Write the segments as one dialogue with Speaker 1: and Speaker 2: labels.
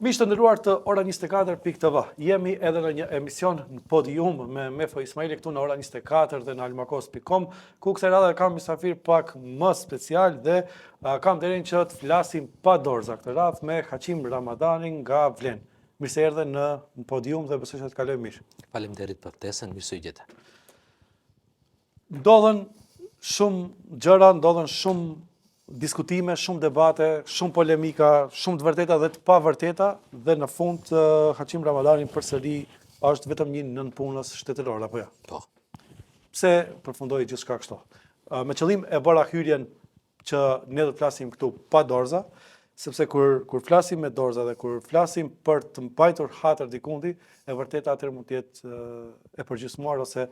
Speaker 1: Miq të nderuar të Ora 24.tv, jemi edhe në një emision në podium me Mefo Ismaili këtu në Ora 24 dhe në almakos.com, ku këtë radhë kam mysafir pak më special dhe kam nderin që të flasim pa dorza këtë radhë me Haqim Ramadanin nga Vlen. Mirë se erdhe në podium dhe besoj që të kalojmë mirë.
Speaker 2: Faleminderit për ftesën, mirë se u gjeta.
Speaker 1: Ndodhen shumë gjëra, ndodhen shumë diskutime, shumë debate, shumë polemika, shumë të vërteta dhe të pa vërteta, dhe në fund Haqim Ramadani përsëri është vetëm një nënpunës shtetëror, apo ja?
Speaker 2: Po.
Speaker 1: Pse përfundoi gjithçka kështu? Me qëllim e bëra hyrjen që ne do të flasim këtu pa dorza, sepse kur flasim me dorza dhe kur flasim për të mbajtur hatër dikundi, e vërteta atëherë mund të jetë e përgjysmuar ose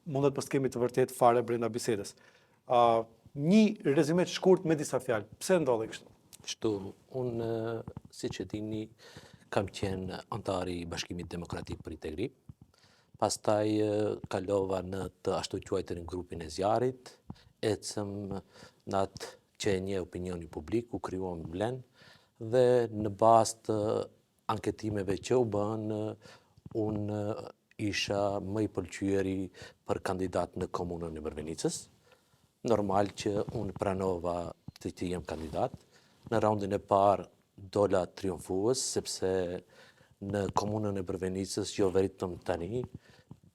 Speaker 1: mundet mos kemi të vërtetë fare brenda bisedës. Një rezime të shkurt me disa fjalë. Pse ndodhi kështu?
Speaker 2: Kështu, unë, siç e dini, kam qenë antari i Bashkimit Demokratik për Integrim. Pastaj kalova në të ashtu quajtërin grupin e zjarit, ecëm në atë që e një opinioni publik, u krijuam Vlen, dhe në bazë të anketimeve që u bën, unë isha më i pëlqyeri për kandidat në komunën e Mërvenicës. Normal që unë pranova të jem kandidat. Në raundin e parë dola triumfues, sepse në komunën e Mërvenicës jo vetëm tani,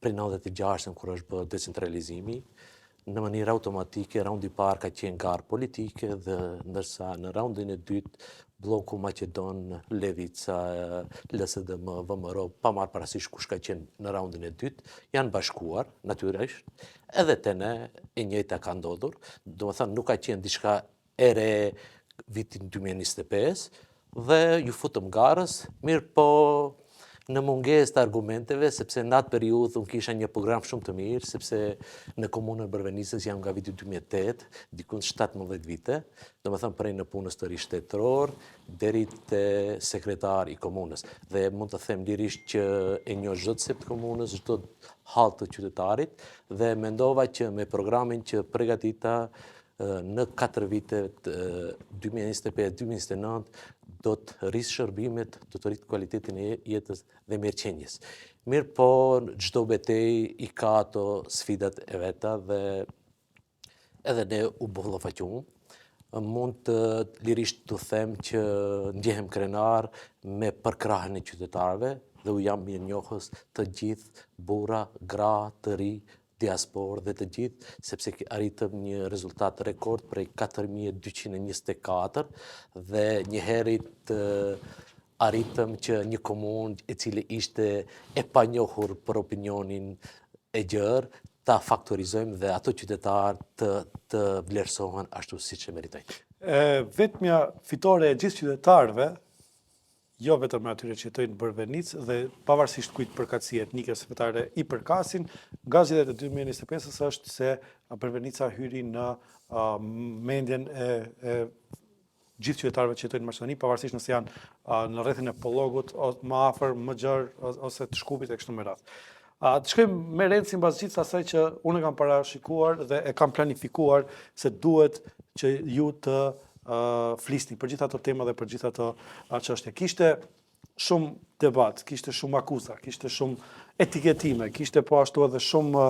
Speaker 2: prej 96-ën kur është bërë decentralizimi, në mënyrë automatike raundi i parë ka qenë garë politike, dhe ndërsa në raundin e dytë bloku Maqedon, Levica, LSDM, VMRO, pa marrë parasysh kush ka qenë në raundin e dytë, janë bashkuar, natyrisht, edhe te ne e njëjta ka ndodhur. Domethënë nuk ka qenë diçka e re vitin 2025 dhe ju futëm garës, mirë po në mungesë të argumenteve, sepse në atë periudhë unë kisha një program shumë të mirë, sepse në komunën e Mërvenicës jam nga viti 2008, dikun 17 vite, domethënë prej në punës të ri shtetëror deri te sekretar i komunës. Dhe mund të them lirisht që e njoh çdo cep të komunës, çdo hall të qytetarit, dhe mendova që me programin që përgatita në 4 vitet 2025-2029 do të rrisë shërbimet, do të rritë kualitetin e jetës dhe mirëqenjes. Mirë po, çdo betejë i ka ato sfidat e veta dhe edhe ne u bollofaqum. Mund të lirisht të them që ndjehem krenar me përkrahjen e qytetarëve dhe u jam mirënjohës të gjithë burra, gra, të ri, diasporë dhe të gjithë, sepse arritëm një rezultat rekord prej 4224 dhe njëherët arritëm që një komunë e cili ishte e panjohur për opinionin e gjerë, ta faktorizojmë dhe ato qytetarë të vlerësohen ashtu siç e meritojnë.
Speaker 1: Vetmja fitore e gjithë qytetarëve, jo vetëm atyre që jetojnë në Mërvenicë dhe pavarësisht kujt përkatësi etnike ose fetare i përkasin, nga zgjedhjet e 2025-s është se Mërvenica hyri në mendjen e gjithë qytetarëve që jetojnë në Maqedoni, pavarësisht nëse janë në rrethin e Pollogut, më afër, më gjerë ose të Shkupit e kështu me radhë. Të shkojmë me rend sipas gjithë asaj që unë kam parashikuar dhe e kam planifikuar se duhet që ju të flisni për gjithë ato tema dhe për gjithë ato çështje. Kishte shumë debat, kishte shumë akuza, kishte shumë etiketime, kishte po ashtu edhe shumë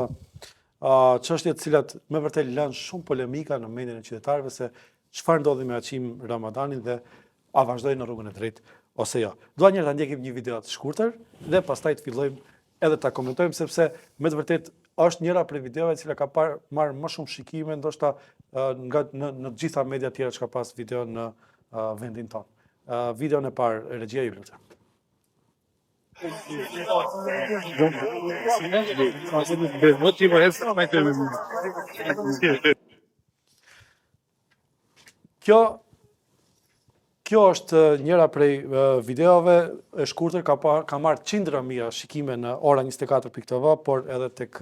Speaker 1: çështje të cilat me vërtet lënë shumë polemika në mendjen e qytetarëve se çfarë ndodhi me Haqim Ramadanin dhe a vazhdoi në rrugën e drejtë ose jo. Dua një ta ndjekim një video të shkurtër dhe pastaj të fillojmë edhe ta komentojmë, sepse me të vërtetë është njëra prej videove e cila ka marrë më shumë shikime ndoshta në të gjitha media të tjera që ka pas video në vendin tonë. Videon e parë, regjia ju lutem. Kjo është njëra prej videove e shkurtër, ka marrë qindra mijë shikime në Ora 24.tv, por edhe tek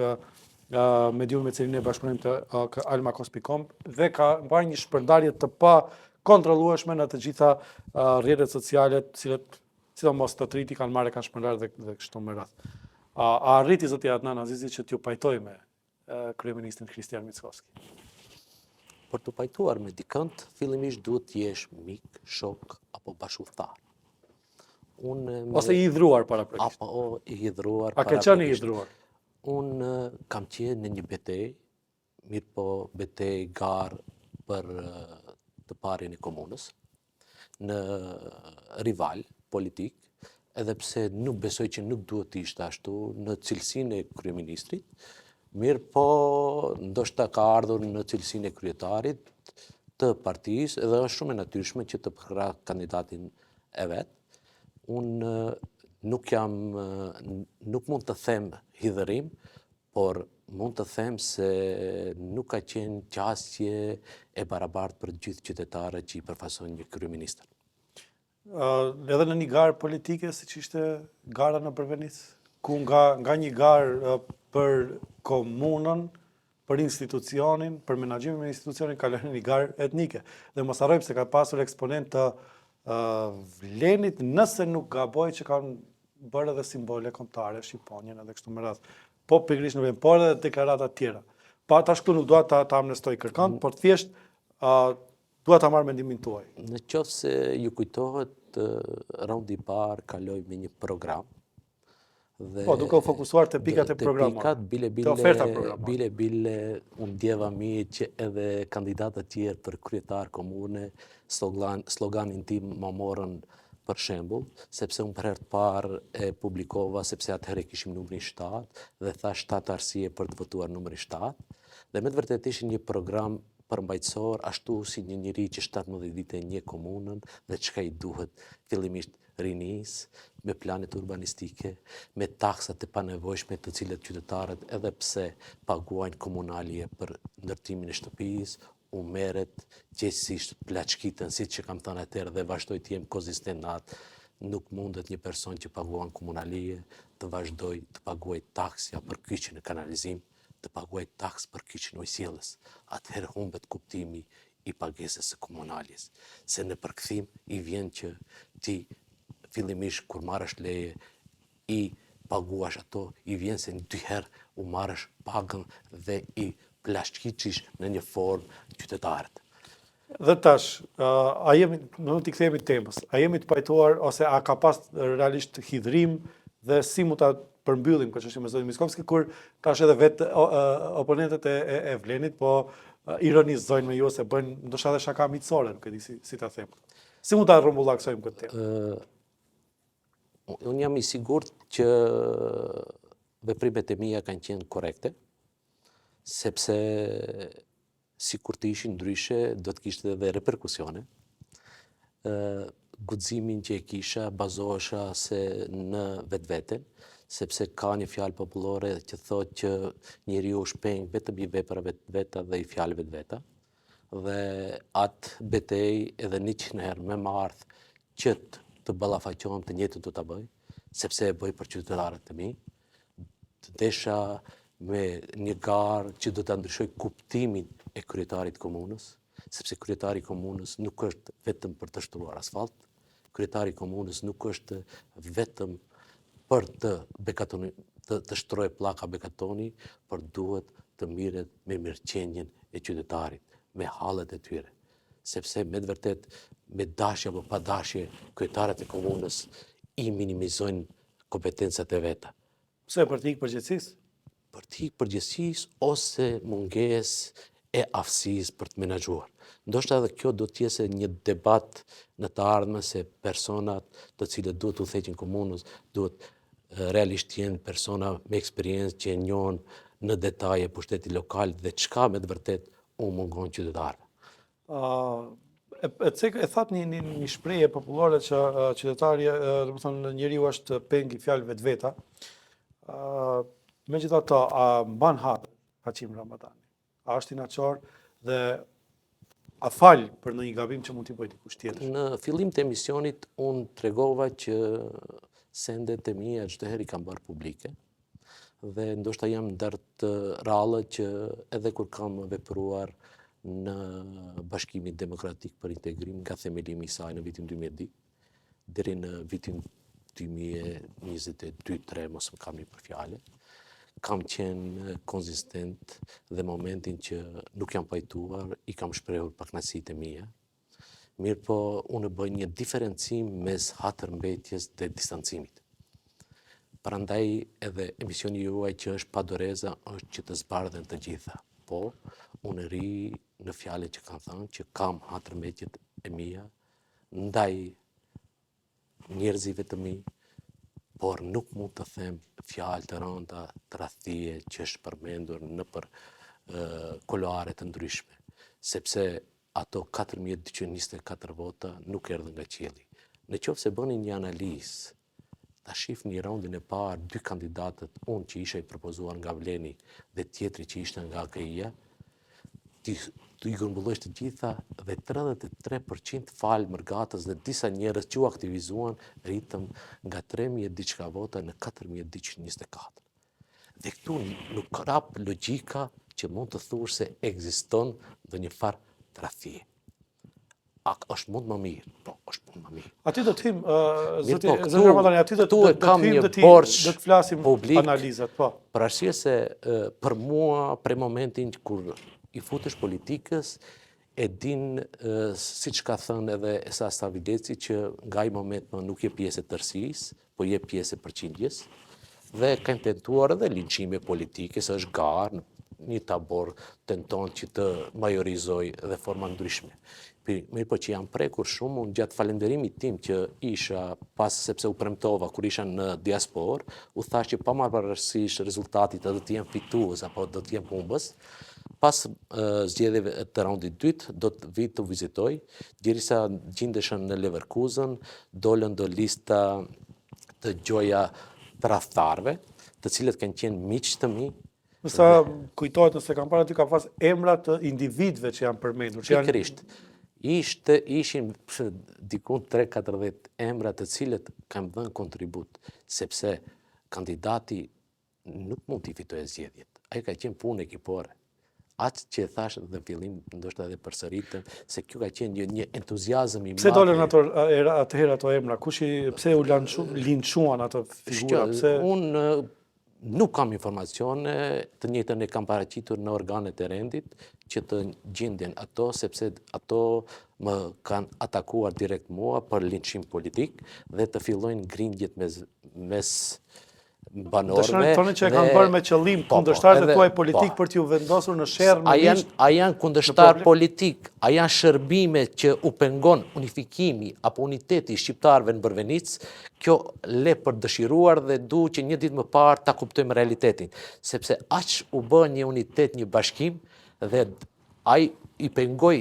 Speaker 1: medium me cilin e bashkëpunojmë të almakos.com dhe ka marrë një shpërndarje të pa kontrollueshme në të gjitha rrjetet sociale, sidomos të triti kanë marrë, kanë shpërndarë dhe kështu me radhë. A arriti zoti Adnan Azizi që t'ju pajtoj me kryeministrin Kristian Mickovski?
Speaker 2: Për të pajtuar me dikënd, fillimisht duhet të jesh mik, shok apo bashkëudhëtar.
Speaker 1: Ose i hidhruar paraprakisht?
Speaker 2: Apo i hidhruar
Speaker 1: A ke qenë i hidhruar?
Speaker 2: Unë kam qenë në një betej, mirë po betej garë për të parin e komunës, në rival politik, edhe pse nuk besoj që nuk duhet të ishte ashtu në cilësinë e kryeministrit, mirë po ndoshta ka ardhur në cilësinë e kryetarit të partisë edhe është shumë e natyrshme që të përkra kandidatin e vetë. Unë nuk mund të them hidhërim, por mund të them se nuk ka qenë qasje e barabartë për gjithë qytetarët që i përfason një kryeministër.
Speaker 1: Edhe në një garë politike, si që ishte gara në Përvenic, ku nga një garë për komunën, për institucionin, për menaxhimin e institucionin, ka lënë një garë etnike. Dhe mos harrojmë se ka pasur eksponent të Vlenit, nëse nuk gaboj që kanë bërë edhe simbole kombëtare, Shqiponjen edhe kështu me radhë. Po pikërisht në vend, por edhe deklarata të tjera. Pa tash këtu nuk dua ta amnestoj kërkon, por thjesht dua ta marr mendimin tuaj.
Speaker 2: Në qoftë se ju kujtohet, raundi i parë kaloi me një program.
Speaker 1: Po, duke u fokusuar të pikat e programit. Të oferta programit.
Speaker 2: Bile, unë ndjeva mirë që edhe kandidatët tjerë për kryetar komune, sloganin tim më morën për shembull, sepse unë për herë të parë e publikova, sepse atëherë kishim numrin 7 dhe tha 7 arsye për të votuar numri 7. Dhe me të vërtetë ishte një program përmbajtësor, ashtu si një njeri që 17 vite një komunën dhe çka i duhet fillimisht rinis, me planet urbanistike, me taksat e panevojshme të cilët qytetarët edhe pse paguajnë komunalje për ndërtimin e shtëpisë, u merret gjithsesi plaçkitën, siç që kam thënë atëherë dhe vazhdoj të jem konzistent në atë. Nuk mundet një person që paguan komunalije të vazhdoj të paguaj taksja për kyçin e kanalizim, të paguaj taks për kyçin e ujësjelljes. Atëherë humbet kuptimi i pagesës së komunaljes. Se në përkthim i vjen që ti fillimisht kur marrësh leje i paguash ato, i vjen se në 2 herë u marrësh pagën dhe i plaçkiqish në një formë qytetarët.
Speaker 1: Dhe tash, në t'i kthehemi temës, a jemi të pajtuar ose a ka pas realisht hidhrim dhe si mund ta përmbyllim këtë çështje me zotin Miskovski, kur tash edhe vetë oponentët e Vlenit po ironizojnë me ju ose bëjnë ndoshta edhe shaka miqësore, nuk e di si ta them. Si mund ta rrumbullaksojmë këtë temë?
Speaker 2: Unë jam i sigurt që veprimet e mia kanë qenë korrekte, sepse si kur të ishin ndryshe, do të kishte edhe reperkusione. Guximin që e kisha bazohesha se në vetveten, sepse ka një fjalë popullore që thotë që njeriu shpeng vetëm i veprave të veta dhe i fjalëve të veta. Dhe atë betej edhe 100 herë me ardh që të ballafaqohem të njëjtën do ta bëj, sepse e bëj për qytetarët e mi. Të desha me një garë që do ta ndryshoj kuptimin e kryetarit komunës, sepse kryetari komunës nuk është vetëm për të shtruar asfalt, kryetari komunës nuk është vetëm për të shtrojë pllaka bekatoni, por duhet të mirret me mirëqenjen e qytetarit, me hallet e tyre. Sepse me të vërtet, me dashje apo pa dashje, kryetarët e komunës i minimizojnë kompetencat e veta.
Speaker 1: Pse për të ikë përgjegjësisë?
Speaker 2: Për të ikë përgjegjësisë ose mungesë e aftësisë për të menaxhuar. Ndoshta edhe kjo do të jetë një debat në të ardhmen se personat të cilët duhet u theqin komunës duhet realisht jenë persona me eksperiencë që e njohin në detaje pushtetin lokal dhe çka me të vërtet u mungon qytetarëve.
Speaker 1: E that një shprehje popullore që qytetari, domethënë njeriu është peng i fjalëve të veta. Megjithatë, a mban hat Hachim Ramadani? A është inaçor dhe a fal për ndonjë gabim që mund t'i bëjë dikush tjetër?
Speaker 2: Në fillim të emisionit unë tregova që sendet e mia çdo herë i kam bërë publike dhe ndoshta jam ndër të rrallët që edhe kur kam vepruar në Bashkimin Demokratik për Integrim nga themelimi i saj në vitin 2010 deri në vitin 2022-2023, mos më kam një për fjalë, kam qenë konzistent dhe momentin që nuk jam pajtuar, i kam shprehur pakënaqësitë e mia. Mirë po unë bëj një diferencim mes hatërmbetjes dhe distancimit. Prandaj edhe emisioni juaj që është padoreza është që të zbardhen të gjitha. Po, unë ri në fjalët që kanë thënë që kam hatërmbetjet e mia ndaj njerëzive të mi, por nuk mund të them fjalë të rënda, tradhtie që është përmendur në për kuluare të ndryshme, sepse ato 4224 vota nuk erdhën nga qielli. Në qoftë se bëni një analizë, ta shihni një raundin e parë, dy kandidatët, unë që isha i propozuar nga Vleni dhe tjetri që ishte nga AKI-ja, i grumbullosh të gjitha dhe 33% falë mërgatës dhe disa njerëz që u aktivizuan ritëm nga 3000 diçka vota në 4224. Dhe këtu nuk rap logjika që mund të thuash se ekziston ndonjë farë tradhtie. Është mund më mirë, po, është mund më mirë.
Speaker 1: Aty do të him,
Speaker 2: Mirë,
Speaker 1: zoti Ramadani, aty do të
Speaker 2: kam
Speaker 1: him
Speaker 2: një
Speaker 1: do
Speaker 2: borx
Speaker 1: të flasim
Speaker 2: publik,
Speaker 1: analizat, po.
Speaker 2: Për arsye se për mua, pre momentin kur i futesh politikës, e din, siç ka thënë edhe Esa Stavileci, që nga ai moment më nuk je pjesë e tërësisë, po je pjesë e përqindjes, dhe kanë tentuar edhe linçime politike, se është garë, një tabor tenton që të majorizoj dhe forma ndryshme. Mirë po që jam prekur shumë, unë gjatë falënderimit tim që isha pas sepse u premtova kur isha në diaspor, u thash që pa marrë parasysh rezultatit do të jem fitues apo do të jem humbës, pas zgjedhjeve të raundit dytë do të vi të vizitoj, derisa gjindesha në Leverkusen, dolën do lista të gjoja tradhtarëve, të cilët kanë qenë miq të mi.
Speaker 1: Nësa kujtohet nëse kam parë aty ka pas emra të individëve që janë përmendur.
Speaker 2: Pikërisht. Ishin dikun 3-40 emra të cilët kanë dhënë kontribut, sepse kandidati nuk mund t'i fitojë zgjedhjet. Ai ka qenë punë ekipore. Atë që thash në fillim, ndoshta edhe përsëritëm, se kjo ka qenë një entuziazëm i madh.
Speaker 1: Pse dolën atëherë ato emra? Pse u linçuan ato figura?
Speaker 2: Unë nuk kam informacione, të njëjtën e kam paraqitur në organet e rendit që të gjendjen ato, sepse ato më kanë atakuar direkt mua për linçim politik dhe të fillojnë grindjet mes banorëve.
Speaker 1: Thonë që e kanë bërë me qëllim kundërshtarët e tuaj politik për t'ju vendosur në sherrë më miq.
Speaker 2: A janë kundërshtar politik, a janë shërbime që u pengon unifikimi apo uniteti i shqiptarëve në Bërvenic, kjo le për dëshiruar dhe du që një ditë më parë ta kuptojmë realitetin, sepse aq u bë një unitet, një bashkim dhe ai i pengoj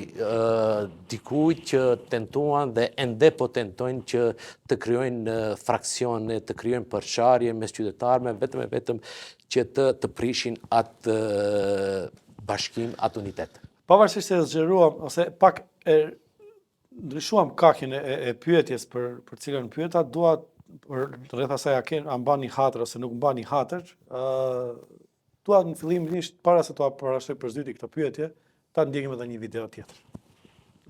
Speaker 2: dikujt që tentuan dhe ende po tentojnë që të krijojnë fraksione, të krijojnë përçarje mes qytetarëve, vetëm që të prishin atë bashkim, atë unitet.
Speaker 1: Pavarësisht se zgjeruam ose pak e ndryshuam kakjen e pyetjes për cilën pyeta, dua për rreth asaj a mbani hatër ose nuk mbani hatër, dua në fillimisht para se t'ua parashtoj përsëri këtë pyetje, ta ndjekim edhe një video tjetër.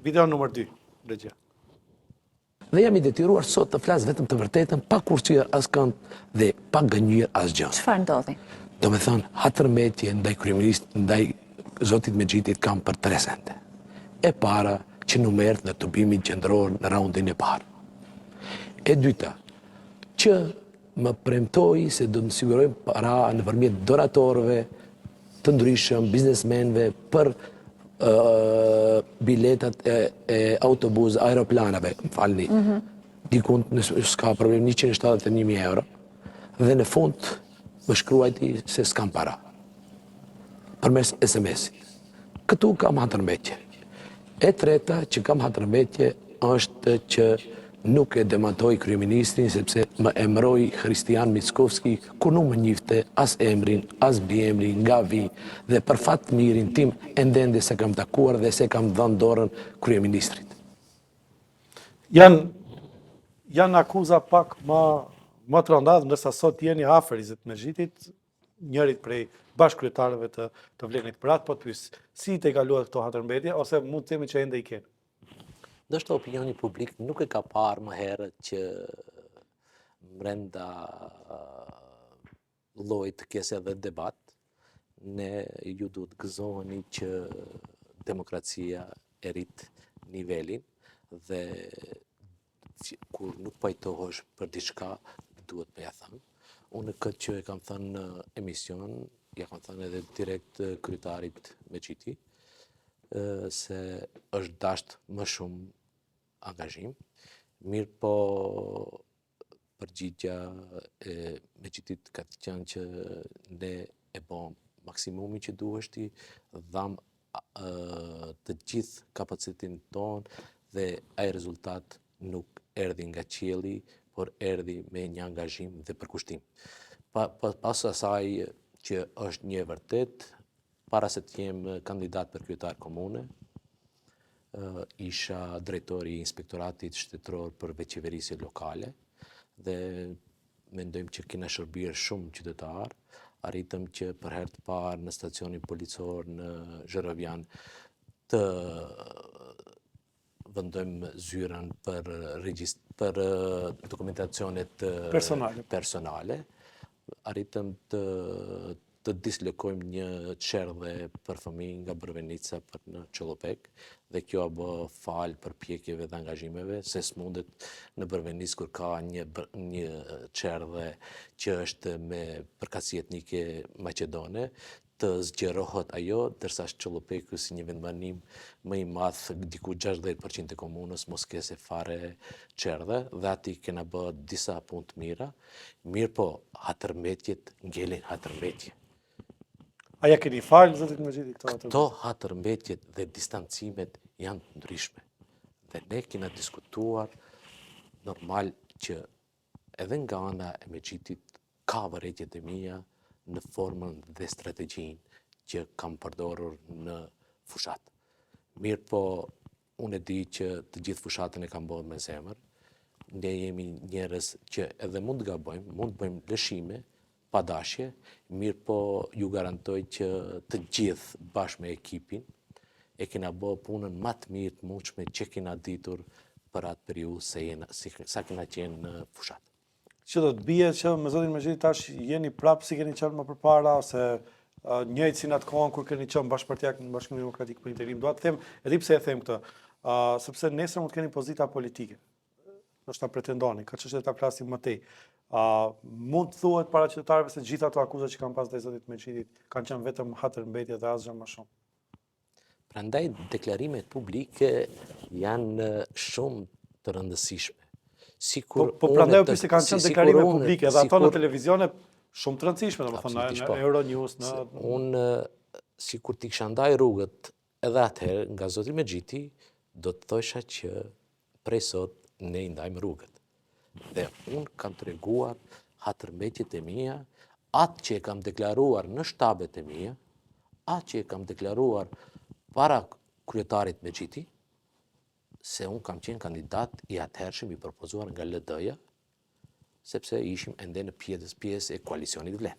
Speaker 1: Video numër 2, regjia.
Speaker 3: Dhe jam i detyruar sot të flas vetëm të vërtetën, pa kurrësyer askënd dhe pa gënjur asgjë.
Speaker 4: Çfarë ndodhi?
Speaker 3: Do me thënë, hatërmbetje ndaj kryeministit, ndaj zotit Mexhitit kam për 3 sende. E para, që numert në tubimit qendror në raundin e parë. E dyta, që më premtoi se do të sigurojmë para nëpërmjet donatorëve të ndryshëm, biznesmenëve për biletat e autobus, aeroplanave, më falni, dikun s'ka problem, 171.000 euro, dhe në fund më shkruajti se s'kam para, përmes SMS-it. Këtu kam hatërmbetje. E treta që kam hatërmbetje është që nuk e demantoj kryeministrin sepse më emroi Christian Mickovski, kur nuk më njifte as emrin, as biemrin, nga vi, dhe për fat mirin tim ende se kam takuar dhe se kam dhënë dorën kryeministrit.
Speaker 1: Janë akuza pak më të rënda, ndërsa sot jeni afër Izet Mexhitit, njërit prej bashkëkryetarëve të Vlenit. Për atë po të pyes, si te kaluat këto hatërmbetje ose mund të themi që ende i keni?
Speaker 2: Ndoshta opinioni publik nuk e ka parë më herët që brenda llojit të kesë edhe debat. Ne ju duhet gëzoheni që demokracia e rrit nivelin dhe kur nuk pajtohesh për diçka, duhet me ja thënë. Unë këtë që e kam thënë në emision, ja kam thënë edhe direkt kryetarit Mexhiti, se është dasht më shumë angazhim. Mirë po përgjigja e Mexhitit ka të qenë që ne e bëm maksimumi që duheshti, dham të gjithë kapacitetin ton dhe ai rezultat nuk erdhi nga qielli, por erdhi me një angazhim dhe përkushtim. Pas asaj që është një e vërtet, para se të jem kandidat për kryetar komune, isha drejtori i inspektoratit shtetëror për veçeverisje lokale dhe mendojmë që kena shërbyer shumë qytetar. Arritëm që për herë të parë në stacionin policor në Zhërëvjan të vendojmë zyrën për dokumentacionet personale. Arritëm të dislokojmë një çerdhe për fëmijë nga Brvenica për në Çollopek dhe kjo a bë fal përpjekjeve dhe angazhimeve se s'mundet në Brvenic kur ka një çerdhe që është me përkatësi etnike maqedone të zgjerohet ajo, dërsa Çollopeku si një vendbanim më i madh, diku 60% e komunës mos kese fare çerdhe dhe ati kena bë disa punë të mira. Mirë po, hatërmbetjet ngelin hatërmbetje.
Speaker 1: A ja keni falë, zotit Mexhiti,
Speaker 2: këto hatërmbetjet dhe distancimet janë të ndryshme. Dhe ne kena diskutuar normal që edhe nga ana e Mexhitit ka vërejtjet e mia në formën dhe strategjinë që kam përdorur në fushat. Mirë po, unë e di që të gjithë fushatën e kam bërë me zemër. Ne jemi njerëz që edhe mund të gabojmë, mund të bëjmë lëshime, pa dashje, mirë po ju garantoj që të gjithë bashkë me ekipin e kena bërë punën më të mirë të mundshme që kena ditur për atë periudhë sa kena qenë në fushat.
Speaker 1: Që do të bie që me zotin Mexhiti tash jeni prapë si keni qenë më përpara, ose njëjtë si në atë kohën kur keni qenë bashkëpartiak në Bashkimin Demokratik për Integrim. Dua të them, e di pse e them këtë, sepse nesër mund të keni pozita politike. Ndoshta pretendoni, ka çështje ta flasim më tej. Mund të thuhet para qytetarëve se gjithë ato akuza që kanë pas ndaj zotit Mexhitit kanë qenë vetëm hatërmbetje dhe asgjë më shumë.
Speaker 2: Prandaj deklarimet publike janë shumë të rëndësishme.
Speaker 1: Po prandaj pse kanë qenë deklarime publike dhe ato në televizione shumë të rëndësishme, domethënë në Euronews, në
Speaker 2: unë sikur t'i kisha ndaj rrugët edhe atëherë nga zoti Mexhiti, do të thosha që prej sot ne i ndajmë rrugët. Dhe unë kam treguar hatërmbetjet e mia, atë që e kam deklaruar në shtabet e mia, atë që e kam deklaruar para kryetarit Mexhiti, se unë kam qenë kandidat i atëhershëm i propozuar nga LD-ja, sepse ishim ende në pjesë e koalicionit Vlen.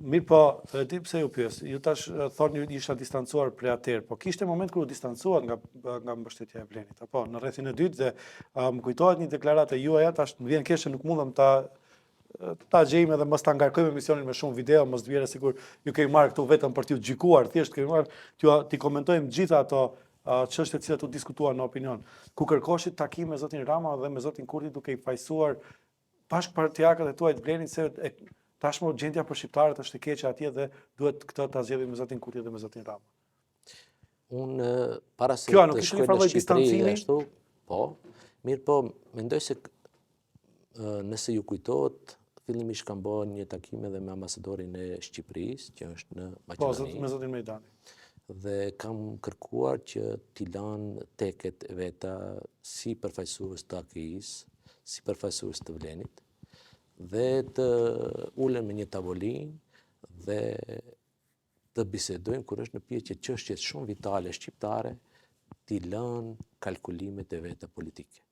Speaker 1: Mirë po, e di pse ju pyes. Ju tash thoni ju isha distancuar prej atëherë, po kishte moment kur u distancuat nga mbështetja e Vlenit, apo në rrethin e dytë dhe më kujtohet një deklaratë juaja, tash më vjen keq se nuk mundem ta gjejmë edhe mos ta ngarkojmë emisionin me shumë video, mos të vjerë sikur ju kemi marrë këtu vetëm për t'ju gjykuar, thjesht kemi marrë t'i komentojmë gjitha ato çështje të cilat u diskutuan në opinion. Ku kërkoshit takim me zotin Rama dhe me zotin Kurti duke i fajsuar bashkëpartiakët e tuaj të Vlenit se tashmë gjendja për shqiptarët është e keqe atje dhe duhet këtë ta zgjedhim me zotin Kurti dhe me zotin Rama.
Speaker 2: Unë para se të shkoj në Shqipëri ashtu, po, mirë po, mendoj se nëse ju kujtohet, fillimisht kam bërë një takim edhe me ambasadorin e Shqipërisë, që është në Maqedoni.
Speaker 1: Po, me zotin Mejdani.
Speaker 2: Dhe kam kërkuar që t'i lanë teket e veta si përfaqësues të AKI-s, si përfaqësues të Vlenit, dhe të ulen me një tavolinë dhe të bisedojnë kur është në pjesë çështjet shumë vitale shqiptare, t'i lanë kalkulimet e veta politike.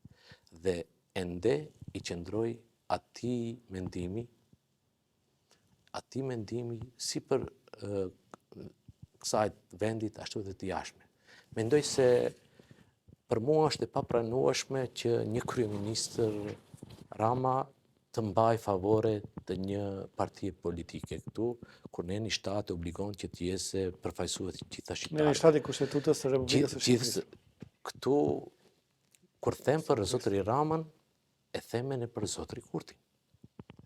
Speaker 2: Dhe ende i qëndroj ati mendimi si për kësaj vendit ashtu dhe të jashtme. Mendoj se për mua është e papranueshme që një kryeministër Rama të mbaj favore të një partie politike këtu, kur në një shtatë obligon që të jese përfaqësues të gjitha shqiptarëve.
Speaker 1: Në një shtati kushtetues së Republikës së Shqipërisë.
Speaker 2: Këtu Kur them për zotëri Ramën, e themen e për zotëri Kurtin.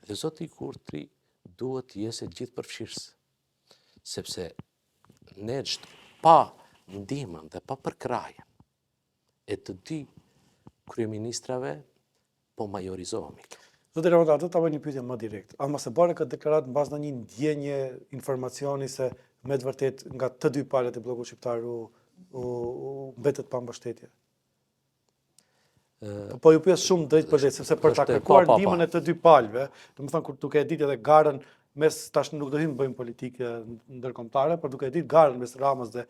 Speaker 2: Dhe zotëri Kurti duhet jesë gjithë përfshirës. Sepse ne pa ndihmën dhe pa përkrajen e të dy kryeministrave, po majorizohemi.
Speaker 1: Zotëri Rama, atë ta bëj një pyetje më direkt. A mos e bëre këtë deklaratë mbas në një ndjenje informacioni se me të vërtet nga të dy palët e bllokut shqiptar u mbetet pa mbështetje? Po ju pyes shumë drejt për drejt, sepse për ta kërkuar ndihmën e të dy palëve, domethënë kur duke e ditë edhe garën mes tash nuk do hym bëjmë politikë ndërkombëtare, por duke e ditë garën mes Ramës dhe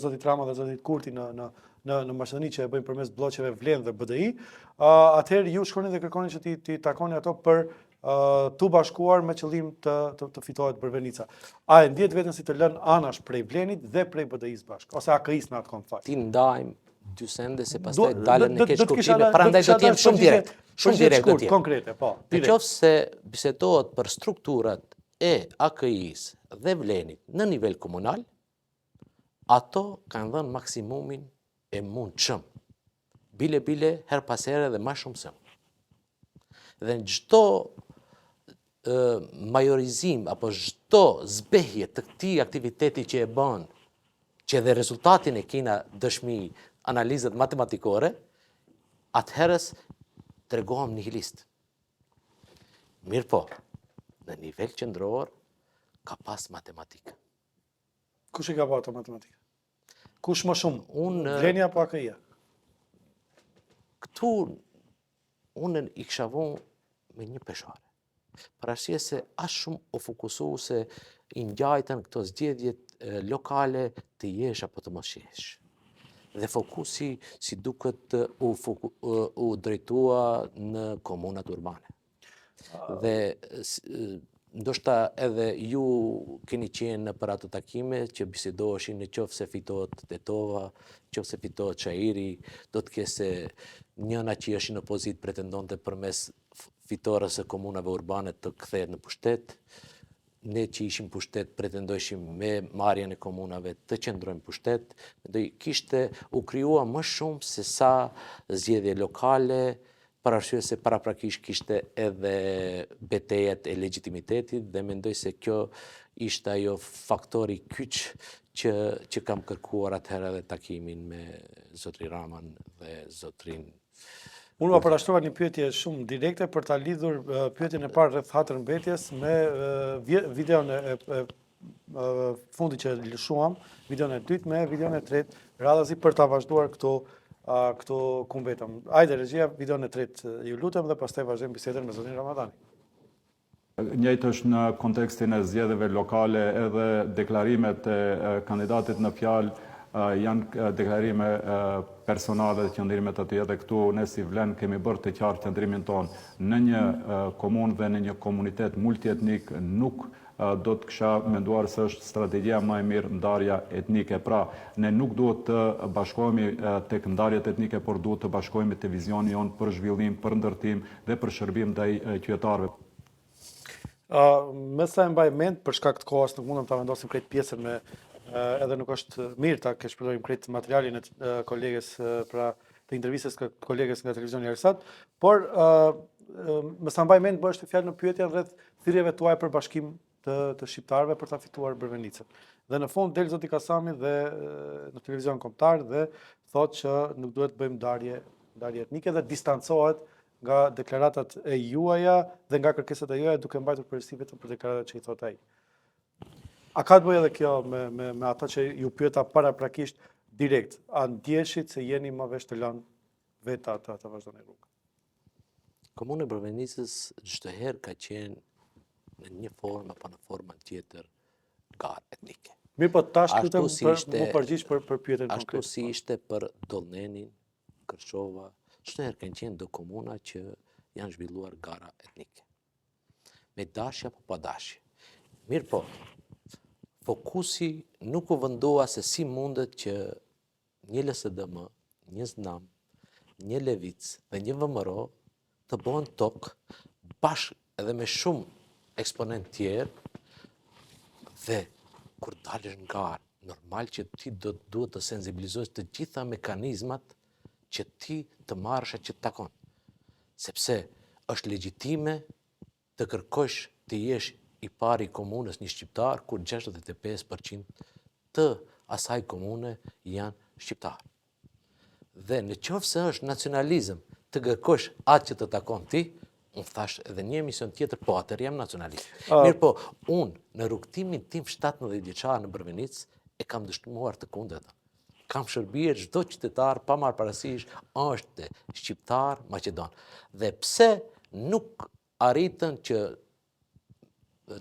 Speaker 1: zotit Rama dhe zotit Kurti në Maqedoni që e bëjmë përmes bllokeve Vlen dhe BDI, atëherë ju shkoni dhe kërkoni që ti takoni ato për të bashkuar me qëllim të fitohet Brvenica. A e ndjet veten si të lënë anash prej Vlenit dhe prej BDI-s bashkë, ose AKI-s në atë kohë fal?
Speaker 2: Ti ndajmë dy sende se pastaj dalën në keq kuptime, prandaj do të jem shumë direkt. Shumë direkt do të jem.
Speaker 1: Konkrete, po.
Speaker 2: Nëse bisetohet për strukturat e AKI-s dhe Vlenit në nivel komunal, ato kanë dhënë maksimumin e mundshëm. Bile her pas here dhe më shumë se. Dhe në çdo majorizim apo çdo zbehje të këtij aktiviteti që e bën, që dhe rezultatin e kena dëshmi analizat matematikore, atëherës tregohem nihilist. Mirë po, në nivel qendror ka pas matematikë.
Speaker 1: Kush e ka bërë ato matematikë? Kush më shumë? Vleni apo AKI-ja?
Speaker 2: Këtu unë i kisha vënë me një peshare. Për arsye se as shumë u fokusu se i ngjajtën këto zgjedhjet lokale të jesh apo të mos jesh. Dhe fokusi si duket u drejtua në komunat urbane. Dhe ndoshta edhe ju keni qenë për ato takime që bisedoheshin në qoftë se fitohet Tetova, qoftë se fitohet Çairi, do të kese njëna që është në opozitë pretendonte përmes fitores së komunave urbane të kthehet në pushtet. Ne që ishim pushtet pretendojshim me marrjen e komunave të qëndrojmë pushtet. Kishte u krijua më shumë se sa zgjedhje lokale, për arsye se paraprakisht kishte edhe betejat e legitimitetit dhe mendoj se kjo ishte ajo faktori kyç që kam kërkuar atëherë edhe takimin me zotrin Raman dhe zotrin.
Speaker 1: Unë më parashtrova një pyetje shumë direkte për ta lidhur pyetjen e parë rreth hatërmbetjes me videon e fundit që lëshuam, videon e dytë me videon e tretë, radhazi për ta vazhduar këto ku mbetëm. Hajde regjia, videon e tretë ju lutem dhe pastaj vazhdojmë bisedën me zotin Ramadani.
Speaker 4: Njëjtë është në kontekstin e zgjedhjeve lokale edhe deklarimet e kandidatit në fjalë janë deklarime personale dhe qëndrimet aty, edhe këtu ne si Vlen kemi bërë të qartë qëndrimin tonë në një komunë dhe në një komunitet multietnik. Nuk do të kisha menduar se është strategjia më e mirë ndarja etnike. Pra, ne nuk duhet të bashkohemi tek ndarjet etnike, por duhet të bashkohemi te vizioni jon për zhvillim, për ndërtim dhe për shërbim ndaj qytetarëve.
Speaker 1: Me sa e mbaj mend, për shkak të kohës nuk mundem ta vendosim krejt pjesën me edhe nuk është mirë ta shpërdorim krejt materialin e kolegës pra të intervistës kolegës nga televizioni Arsat, por me sa mbaj mend bëhet fjalë në pyetjen rreth thirrjeve tuaja për bashkim të shqiptarëve për ta fituar Brvenicën. Dhe në fund del zoti Kasami dhe në televizion kombëtar dhe thotë që nuk duhet të bëjmë ndarje etnike dhe distancohet nga deklaratat e juaja dhe nga kërkesat e juaja duke mbajtur përgjegjësi vetëm për deklaratat që i thotë ai. A ka të bëjë edhe kjo me ata që ju pyeta paraprakisht direkt, a ndjeshit se jeni më vesh të lënë vetë ata të vazhdoni rrugën?
Speaker 2: Komuna e Brvenicës çdo herë ka qenë në një formë apo në formën tjetër garë etnike.
Speaker 1: Mirë, po tash lutem më përgjigj për pyetjen konkrete.
Speaker 2: Ashtu si ishte për Dollnenin, Kërçova, çdo herë kanë qenë do komuna që janë zhvilluar gara etnike. Me dashje apo pa dashje. Mirë po, fokusi nuk u vendua se si mundet që një LSDM, një ZNAM, një Levicë dhe një VMRO të bëhen tokë bashkë edhe me shumë eksponent tjerë dhe kur dalësh nga garë, normal që ti duhet të sensibilizosh të gjitha mekanizmat që ti të marrësh atë që të takon. Sepse është legjitime të kërkosh të jesh i pari komunës një shqiptar, kur 65% të asaj komune janë shqiptar. Dhe në qoftë se është nacionalizëm të kërkosh atë që të takon ti, unë thash edhe një emision tjetër, po atër jam nacionalist. Mirë po, unë në rrugtimin tim 17 vjeçar në Bërvenic e kam dëshmuar të kundërtën. Kam shërbyer çdo qytetar pa marrë parasysh është shqiptar maqedon. Dhe pse nuk arritën që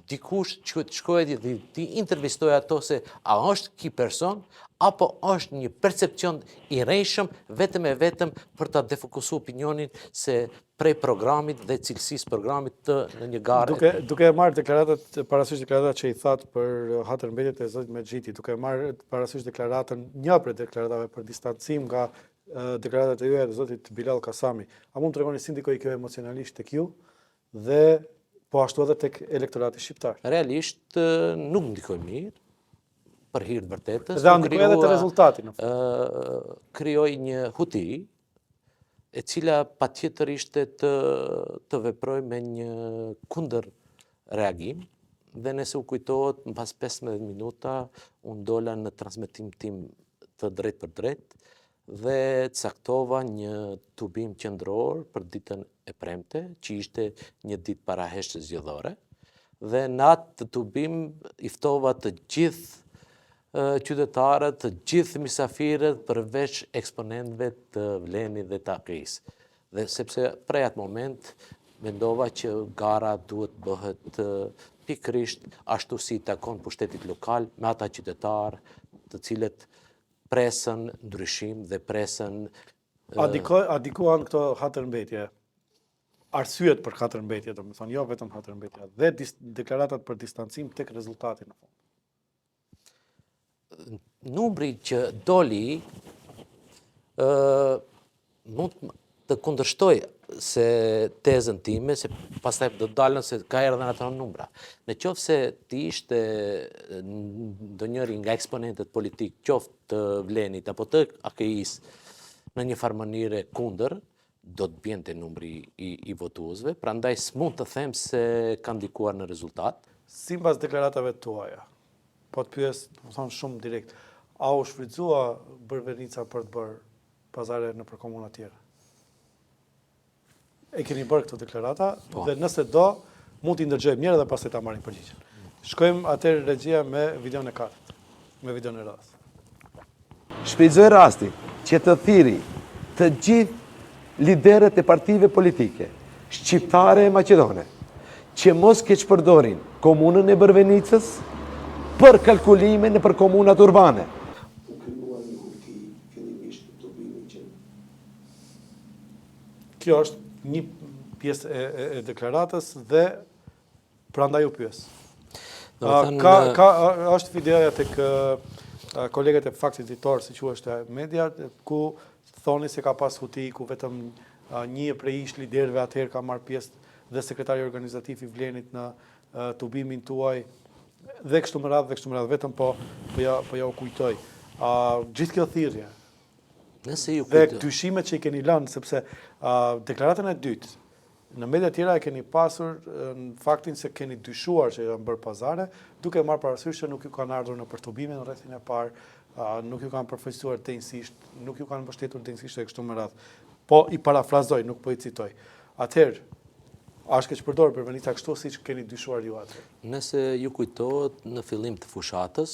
Speaker 2: dikush që të shkojë dhe ti intervistoj ato se a është ky person apo është një percepcion i rrejshëm vetëm e vetëm për ta defokusuar opinionin se prej programit dhe cilësisë programit të në një garë.
Speaker 1: Duke marrë deklaratat, parasysh deklaratat që i thatë për hatërmbetjet e zotit Mexhiti, duke marrë parasysh deklaratën, një prej deklaratave për distancim nga deklaratat e juaja të zotit Bilal Kasami, a mund të tregoni si ndikoi kjo emocionalisht tek ju dhe po ashtu edhe tek elektorati shqiptar?
Speaker 2: Realisht nuk ndikoi mirë, për hir të vërtetës.
Speaker 1: Dhe ndikoi edhe te rezultati në
Speaker 2: fund. Krijoi një huti e cila patjetër ishte të veproj me një kundër reagim, dhe nëse u kujtohet, pas 15 minuta, unë dola në transmetim tim të drejt për drejt, dhe caktova një tubim qendror për ditën e premte, që ishte një ditë para heshtjes zgjedhore, dhe në atë tubim i ftova të gjithë qytetarët, të gjithë mysafirët përveç eksponentëve të Vlenit dhe të AKI-s. Dhe sepse prej atë moment mendova që gara duhet bëhet pikërisht ashtu si takon pushtetit lokal me ata qytetarë të cilët presën ndryshim dhe presën...
Speaker 1: A dikuan këto hatërmbetje, arsyet për hatërmbetje, domethënë jo vetëm hatërmbetja, dhe deklaratat për distancim tek rezultati në fund?
Speaker 2: Numri që doli mund të kundërshtoj se tezën time, se pastaj do dalën se ka erdhën ato numra. Në qoftë se ti ishte ndonjëri nga eksponentët politik, qoftë të Vlenit apo të AKI-s, në një farë mënyre kundër, do të bjente numri i votuesve, prandaj s'mund të them se ka ndikuar në rezultat.
Speaker 1: Sipas deklaratave tuaja, po të pyes, thonë shumë direkt, a u shfrytëzua Bërvenica për të bërë pazare nëpër komuna tjera? E keni bërë këtë deklarata, dhe nëse do, mund t'i ndërgjojmë njëherë dhe pastaj ta marrim përgjigjen. Shkojmë atëherë regjia me videon e katërt, me videon e radhës.
Speaker 5: Shfrytëzoj rastin që të thirri të gjithë liderët e partive politike shqiptare e maqedone që mos keq përdorin komunën e Bërvenicës për kalkulime në për komunat urbane.
Speaker 1: Kjo është një pjesë e deklaratës dhe prandaj u pyes. Është videoja tek kolegët e Faktit Ditor, si quhej media, ku thoni se ka pas huti, ku vetëm një prej ish liderëve atëherë ka marrë pjesë dhe sekretari organizativ i Vlenit në tubimin tuaj, dhe kështu me radhë, vetëm po ja u kujtoj. Gjithë kjo thirrje dhe dyshimet që i keni lënë, sepse deklaratën e dytë, në media tjera e keni pasur në faktin se keni dyshuar që janë bërë pazare, duke marrë parasysh që nuk ju kanë ardhur në përtubimin në rrethin e parë, nuk ju kanë përfaqësuar denjësisht, nuk ju kanë mbështetur denjësisht e kështu me radhë. Po i parafrazoj, nuk po i citoj. Atëherë, a është keq përdorur Bërvenica kështu siç keni dyshuar ju atë?
Speaker 2: Nëse ju kujtohet, në fillim të fushatës,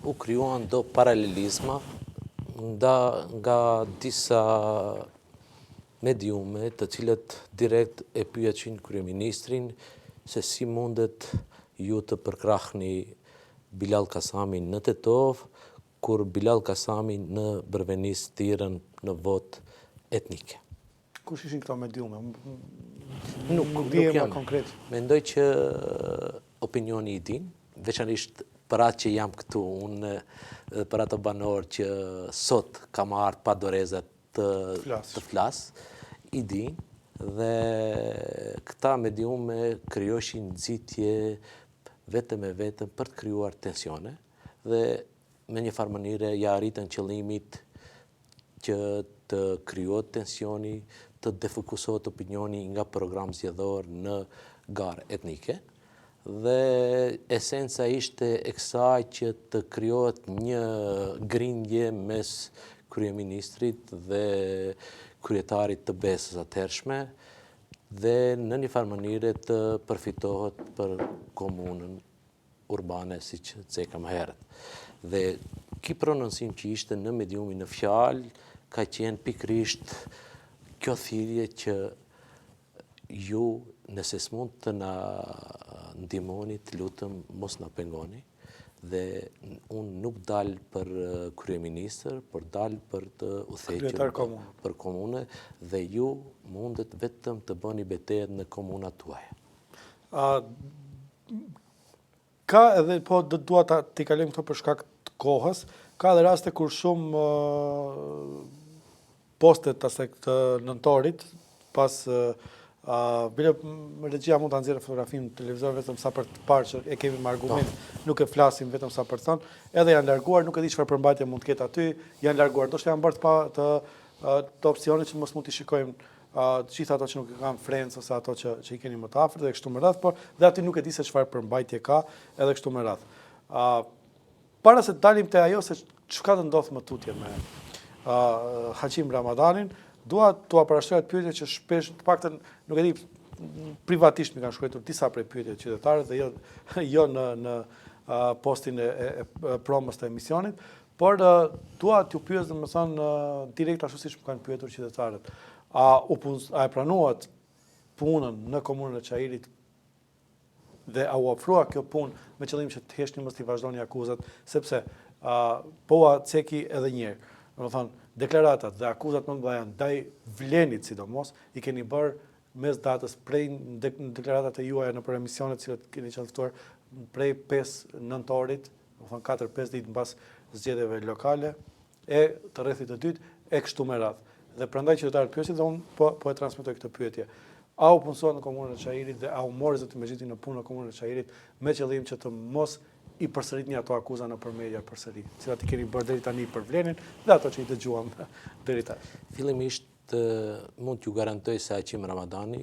Speaker 2: u krijuan do paralelizma nga disa mediume të cilët direkt e pyetën kryeministrin se si mundet ju të përkrahni Bilal Kasamin në Tetov, kur Bilal Kasami në Bërvenic thirrën në votë etnike.
Speaker 1: Kush ishin këto mediume?
Speaker 2: Nuk jam
Speaker 1: konkret.
Speaker 2: Mendoj që opinioni i din, veçanërisht për atë që jam këtu, unë për ato banor që sot kam ardhur pa doreza të flas, i din, dhe këta mediume krijoshin nxitje vetëm e vetëm për të krijuar tensione dhe me një farë mënyre ja arritën qëllimit që të krijohet tensioni, të defokusohet opinioni nga program zgjedhor në garë etnike. Dhe esenca ishte e kësaj që të krijohet një grindje mes kryeministrit dhe kryetarit të BE-s atëhershme dhe në një farë mënyre të përfitohet për komunën urbane siç ceka më herët. Dhe ky prononcim që ishte në mediumin në fjalë ka qenë pikërisht kjo thirrje që ju nëse s'mund të na ndihmoni, të lutem mos na pengoni dhe unë nuk dal për kryeministër, por dal për të udhëhequr për komunë dhe ju mundet vetëm të bëni betejë në komunat tuaja.
Speaker 1: Ka edhe, po dua t'i kalojmë këto për shkak të kohës, ka edhe raste kur shumë postet të nëntorit, pas bile regjia mund të nxjerrë fotografinë në televizor vetëm sa për të parë që e kemi me argument, nuk e flasim vetëm sa për të thënë, edhe janë larguar, nuk e di çfarë përmbajtje mund të ketë aty, janë larguar. Ndoshta janë bërë të opsione që mos mund t'i shikojmë të gjitha ato që nuk kanë frencë ose ato që i keni më të afërt dhe kështu me radhë, por dhe aty nuk e di se çfarë përmbajtje ka edhe kështu me radhë. Para se të dalim te ajo se çka të ndodh më tutje me Haqim Ramadanin, dua t'ua parashtroj atë pyetje që shpesh, të paktën nuk e di, privatisht më kanë shkruar disa prej pyetjeve të qytetarëve dhe jo në postin e promos të emisionit, por dua t'ju pyes domethënë direkt ashtu siç më kanë pyetur qytetarët. A e pranuat punën në komunën e Çajirit dhe a u ofrua kjo punë me qëllim që të heshni mos t'i vazhdoni akuzat, sepse POA ceki edhe një herë. Domethënë, deklaratat dhe akuzat më të mëdha ndaj Vlenit sidomos i keni bërë mes datës prej deklaratat e juaja në për emisionet që keni qenë ftuar prej 5 nëntorit, domethënë 4-5 ditë mbas zgjedhjeve lokale e të rrethit të dytë e kështu me radhë. Dhe prandaj qytetarët pyesin dhe unë po e transmetoj këtë pyetje. A u punësua në komunën e Çajirit dhe a u mori zoti Mexhiti në punë në komunën e Çajirit me qëllim që të mos i përsëritni ato akuza nëpër media përsëri, cilat i keni bërë deri tani për Vlenin dhe ato që i dëgjuam deri tani.
Speaker 2: Fillimisht mund t'ju garantoj se Haqim Ramadani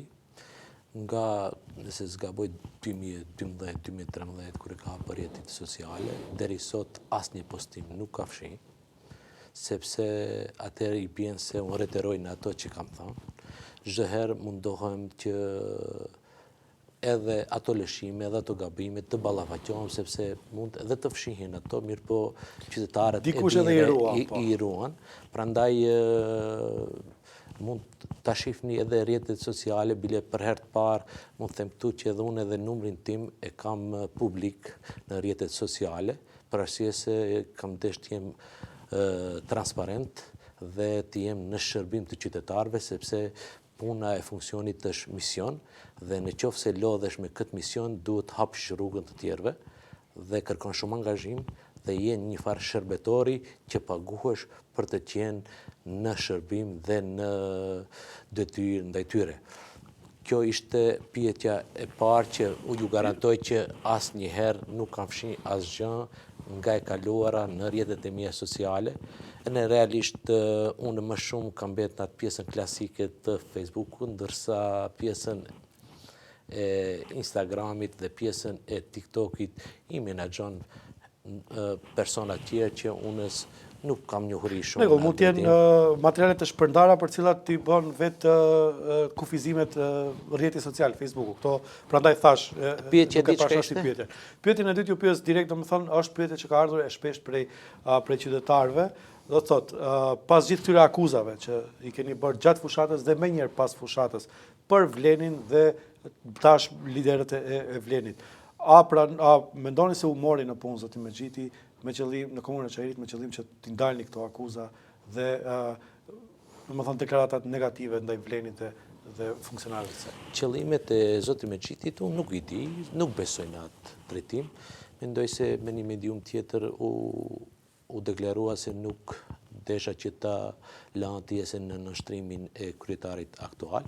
Speaker 2: nga, nëse zgaboj 2012-2013 kur e ka hapur rrjetet sociale, deri sot asnjë postim nuk ka fshi, sepse atëherë i bjen se unë reiteroj në ato që kam thënë. Çdo herë mundohem që edhe ato lëshime, edhe ato gabime të ballafaqohem sepse mund edhe të fshihen ato, mirë po qytetarët
Speaker 1: dikush edhe
Speaker 2: i ruan. Prandaj mund ta shihni edhe rrjetet sociale, bile për herë të parë mund të them këtu që edhe unë edhe numrin tim e kam publik në rrjetet sociale, për arsye se kam dëshirë të jem transparent dhe të jem në shërbim të qytetarëve, sepse puna e funksionit është mision dhe në qoftë se lodhesh me këtë mision duhet hapësh rrugën të tjerëve dhe kërkon shumë angazhim dhe je një farë shërbetori që paguhesh për të qenë në shërbim dhe në detyrë ndaj tyre. Kjo ishte pyetja e parë që u ju garantoj që asnjëherë nuk kam fshi asgjë nga e kaluara në rrjetet e mia sociale. Në realisht unë më shumë kam mbetë në atë pjesën klasike të Facebookut, ndërsa pjesën e Instagramit dhe pjesën e TikTokit i menaxhon persona tjerë që unës nuk kam njohuri shumë.
Speaker 1: Mund të jenë materiale të shpërndara për cilat t'i bën vetë kufizimet rrjeti social, Facebooku. Këto prandaj thash,
Speaker 2: pyetja
Speaker 1: nuk e pash ashtu pyetje. Pyetjen e dytë ju pyes direkt, domethënë është pyetje që ka ardhur e shpesh prej qytetarëve. Do të thotë, pas gjithë këtyre akuzave që i keni bërë gjatë fushatës dhe më njëherë pas fushatës për Vlenin dhe tash liderët e Vlenit. A mendoni se u mori në punë zoti Mexhiti me qëllim në komunën e Çajirit me qëllim që t'i ndalni këto akuza dhe domethënë deklaratat negative ndaj Vlenit dhe funksionarëve të saj?
Speaker 2: Qëllimet e zotit Mexhitit unë nuk i di, nuk besoj në atë drejtim. Mendoj se me një medium tjetër u deklarua se nuk desha që ta lanë pjesën në nënshtrimin e kryetarit aktual.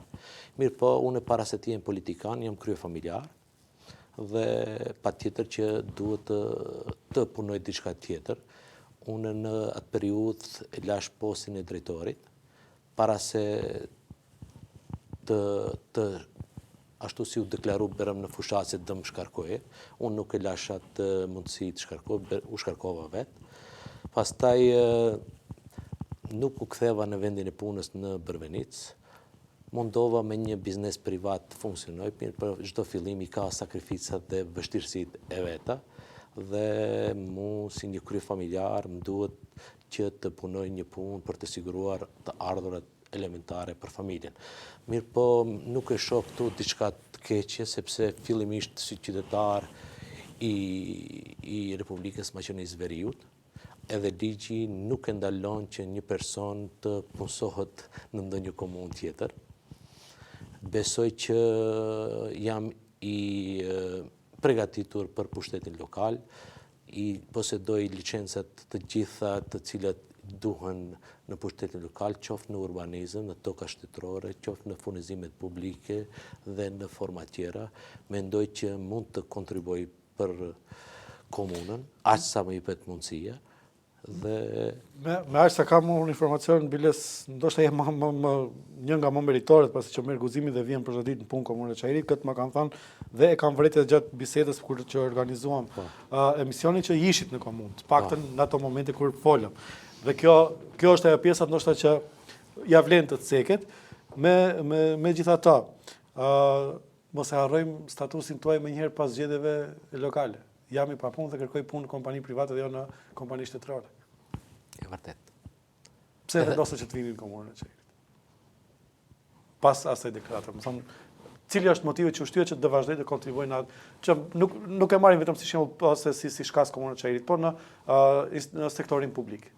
Speaker 2: Mirë po, unë para se të jem politikan, jam kryefamiljar dhe patjetër që duhet të punoj diçka tjetër. Unë në atë periudhë e lash postin e drejtorit, para se ashtu si u deklaru berëm në fushat se dëmë shkarkoje, unë nuk e lash atë mundësi të shkarkoj, u shkarkova vetë. Pastaj nuk u ktheva në vendin e punës në Bërvenic, mundova me një biznes privat të funksionoj, për çdo fillim i ka sakrificat dhe vështirësitë e veta, dhe mu si një kryefamiljar më duhet që të punoj një punë për të siguruar të ardhurat elementare për familjen. Mirë po nuk e shoh këtu diçka të keqe, sepse fillimisht si qytetar i Republikës Maqedonisë Veriut, edhe ligji nuk e ndalon që një person të punësohet në ndonjë komunë tjetër. Besoj që jam i përgatitur për pushtetin lokal, i posedoj licencat të gjitha të cilat duhen në pushtetin lokal, qoftë në urbanizëm, në toka shtetërore, qoftë në furnizimet publike dhe në forma tjera. Mendoj që mund të kontribuoj për komunën, aq sa më jepet mundësia.
Speaker 1: Me aq sa kam unë informacion, biles, ndoshta jem një nga më meritoret, pasi që merr guximin dhe vjen për çdo ditë në punë komunën e Çajirit, këtë më kanë thënë dhe e kam vërejtë gjatë bisedës kur që organizuam emisionin që ishit në komunë, të paktën në ato momente kur folëm. Dhe kjo është ajo pjesa ndoshta që ja vlen të ceket, me gjithatë, mos e harrojmë statusin tuaj më njëherë pas zgjedhjeve lokale. Jam i papunë dhe kërkoj punë në kompani private dhe jo në kompani shtetërore.
Speaker 2: E vërtet.
Speaker 1: Pse vendosë që të vini në komunën e Çajirit? Pas asaj deklarate, më thonë, cili është motivi që u shtyhet që të vazhdoj të kontribuoj në atë, që nuk e marrim vetëm si shembull ose si shkas komunën e Çajirit, por në sektorin publik.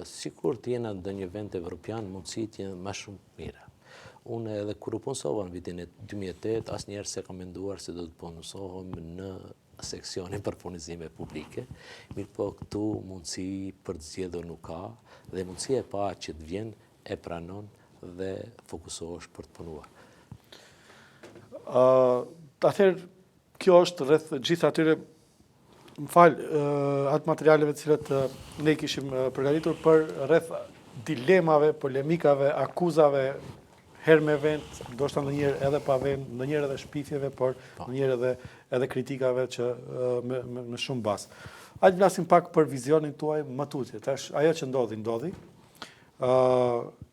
Speaker 2: Sikur të jena në ndonjë vend evropian, mundësitë janë më shumë mira. Unë edhe kur u punësova në vitin e 2008, asnjëherë se kam menduar se do të punësohem në seksionin për furnizime publike, mirë po këtu mundësi për të zgjedhur nuk ka, dhe mundësia e parë që të vjen e pranon dhe fokusohesh për të punuar.
Speaker 1: Atëherë, kjo është rreth gjithë atyre, më fal, atë materialeve të cilat ne kishim përgatitur për rreth dilemave, polemikave, akuzave, herë me vend, ndoshta ndonjëherë edhe pa vend, ndonjëherë edhe shpifjeve, por ndonjëherë edhe kritikave që me shumë bazë. Hajde flasim pak për vizionin tuaj më tutje. Tash ajo që ndodhi.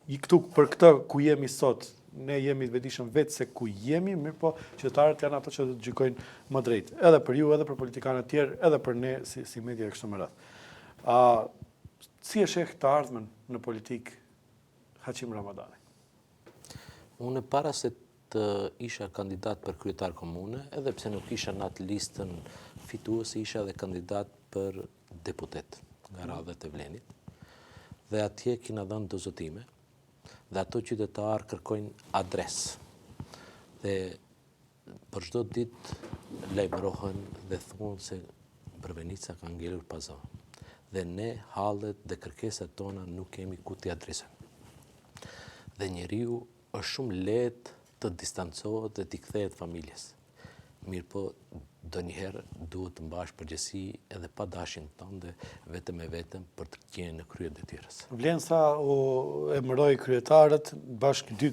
Speaker 1: Këtu për këtë ku jemi sot, ne jemi të vetëdijshëm vetë se ku jemi, mirë po qytetarët janë ato që do të gjykojnë më drejt, edhe për ju, edhe për politikanët tjerë, edhe për ne si media kështu me radhë. Si e sheh të ardhmen në politikë Hachim Ramadani?
Speaker 2: Unë para se të isha kandidat për kryetar komune, edhe pse nuk isha në atë listën fituese, isha dhe kandidat për deputet nga radhët e Vlenit. Dhe atje kina dhënë do zotime, dhe ato qytetarë kërkojnë adresë. Dhe për çdo ditë lajmërohen dhe thonë se Bërvenica ka ngelur pazon. Dhe ne hallet dhe kërkesat tona nuk kemi ku t'i adresojmë. Dhe njeriu është shumë lehtë të distancohet dhe t'i kthehet familjes. Mirë po, donjëherë duhet të mbash përgjegjësi edhe pa dashin tënde vetëm e vetëm për të qenë në krye detyrës.
Speaker 1: Vlen sa u emëroi kryetarët, dy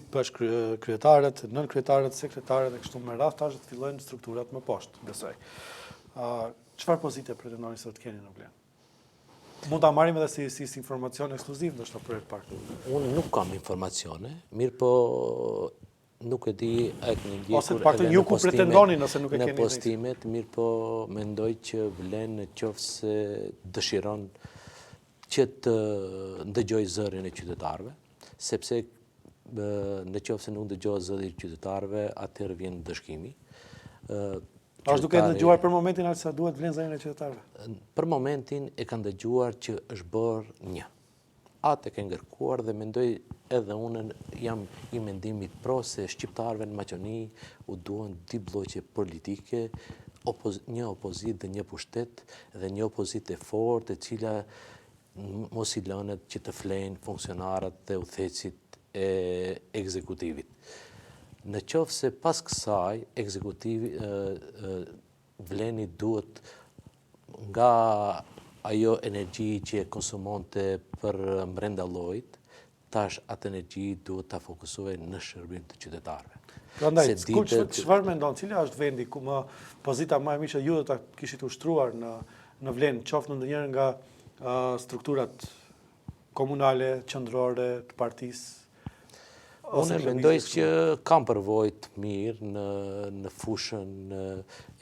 Speaker 1: kryetarët, nën kryetarët, sekretarët dhe kështu me radhë tash të fillojnë strukturat më poshtë, besoj. Çfarë pozite pretendoni se të keni në Vlen? Mund ta marrim edhe si informacion ekskluziv, ndoshta për herë të parë.
Speaker 2: Unë nuk kam informacione, mirë po nuk e di a e keni ndjekur.
Speaker 1: Ose të paktën ju ku pretendoni nëse nuk e keni.
Speaker 2: Në postimet, mirë po mendoj që Vlen nëse dëshiron që të ndëgjoj zërin e qytetarëve, sepse nëse nuk ndëgjohet zëri i qytetarëve, atëherë vjen dëshkimi.
Speaker 1: Është duke dëgjuar për momentin aq sa duhet vlen zërin e qytetarëve?
Speaker 2: Për momentin e kanë dëgjuar që është bërë një. Atë e ke ngërkuar dhe mendoj edhe unë jam i mendimit pro se shqiptarëve në Maqedoni u duan dy bloqe politike, një opozit dhe një pushtet, dhe një opozit e fortë, e cila mos i lënet që të flenë funksionarët dhe udhëheqësit e ekzekutivit. Në qoftë se pas kësaj ekzekutivi Vleni duhet nga ajo energji që e konsumonte për brenda llojit, tash atë energji duhet ta fokusojë në shërbim të qytetarëve.
Speaker 1: Prandaj, çfarë mendon, cila është vendi ku më pozita më e mirë ju do ta kishit ushtruar në Vlenë, qoftë në ndonjëherë nga strukturat komunale, qendrore të partisë?
Speaker 2: Unë mendoj që kam përvojë të mirë në fushën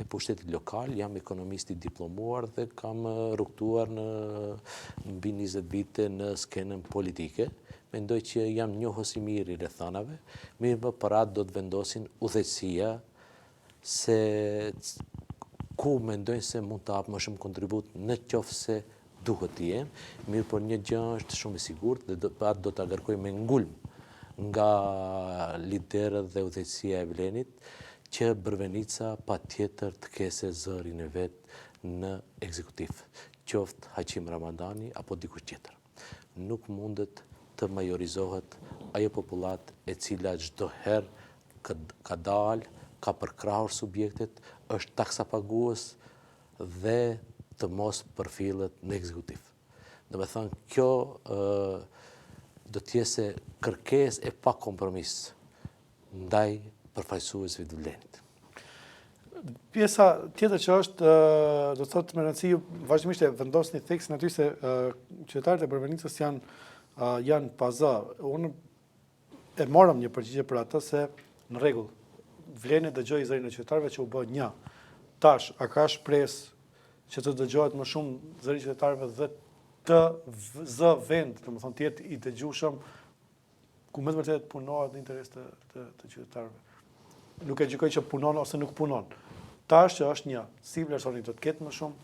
Speaker 2: e pushtetit lokal, jam ekonomist i diplomuar dhe kam rrugtuar në mbi 20 vite në skenën politike. Mendoj që jam njohës i mirë i rrethanave, mirë më parat do të vendosin udhëheqësia se ku mendojnë se mund të hap më shumë kontribut në qoftë se duhet të jenë, mirë por një gjë është shumë e sigurt dhe do ta kërkoj me ngulm nga liderët dhe udhëheqësia e Vlenit që Brvenica patjetër të kese zërin e vet në ekzekutiv, qoftë Haqim Ramadani apo dikush tjetër. Nuk mundet të majorizohet ajo popullat e cila çdo herë ka dalë, ka përkrahur subjektet, është taksapagues dhe të mos përfillet në ekzekutiv. Do të thënë kjo do të jetë kërkesë e pa kompromis ndaj përfaqësuesve të Vlenit.
Speaker 1: Pjesa tjetër që është, do të thotë me rëndësi, vazhdimisht e vendosni theksin aty se qytetarët e Brvenicës janë pazë. Unë e morëm një përgjigje për atë se në rregull, Vleni dëgjoi zërin e qytetarëve që u bë një. Tash, a ka shpresë që të dëgjohet më shumë zëri i qytetarëve dhe të zë vend, domethënë të jetë i dëgjueshëm ku më të vërtetë punohet në interes të qytetarëve. Nuk e gjykoj që punon ose nuk punon. Tash që është një, si vlerësoni do të ketë më shumë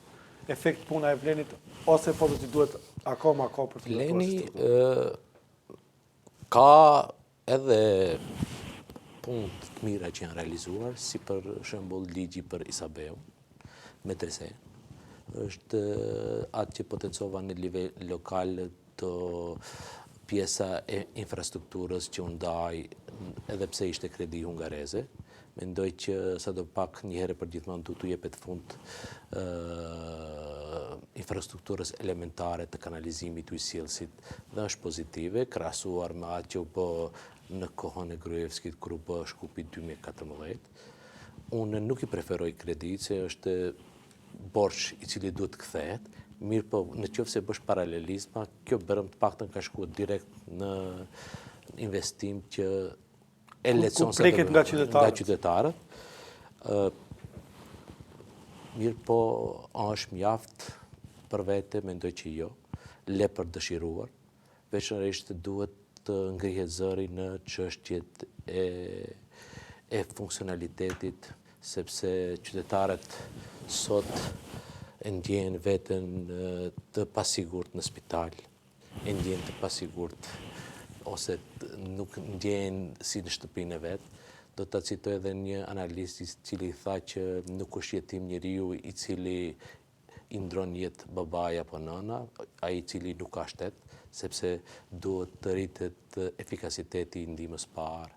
Speaker 1: efekt puna e Vlenit ose po do t'i duhet akoma për të
Speaker 2: Vleni ka edhe punë të mira që janë realizuar, si për shembull ligji për Isabeun, medrese. Është atë që potencova në nivel lokal të pjesa e infrastrukturës që u ndaj edhe pse ishte kredi hungareze. Mendoj që sadopak një herë për gjithmonë duhet t'u jepet fund infrastrukturës elementare të kanalizimit të ujësillësit dhe është pozitive, krahasuar me atë që u bë në kohën e Gruevskit kur u bë Shkupi 2014. Unë nuk i preferoj kredit se është borç i cili duhet kthehet, mirë po në qoftë se bësh paralelizma, kjo bërëm të paktën ka shkuar direkt në investim që e lecon
Speaker 1: se nga qytetarët.
Speaker 2: Mirë po është mjaft për vete, mendoj që jo, le për dëshiruar, veçanërisht duhet të ngrihet zëri në çështjet e funksionalitetit, sepse qytetarët sot e ndjejnë veten të pasigurt në spital, e ndjejnë të pasigurt ose nuk ndjejnë si në shtëpinë e vet. Do ta citoj edhe një analist i cili tha që nuk është jetim njeriu i cili i ndron jetë babai apo nëna, ai i cili nuk ka shtet, sepse duhet të rritet efikasiteti i ndihmës parë,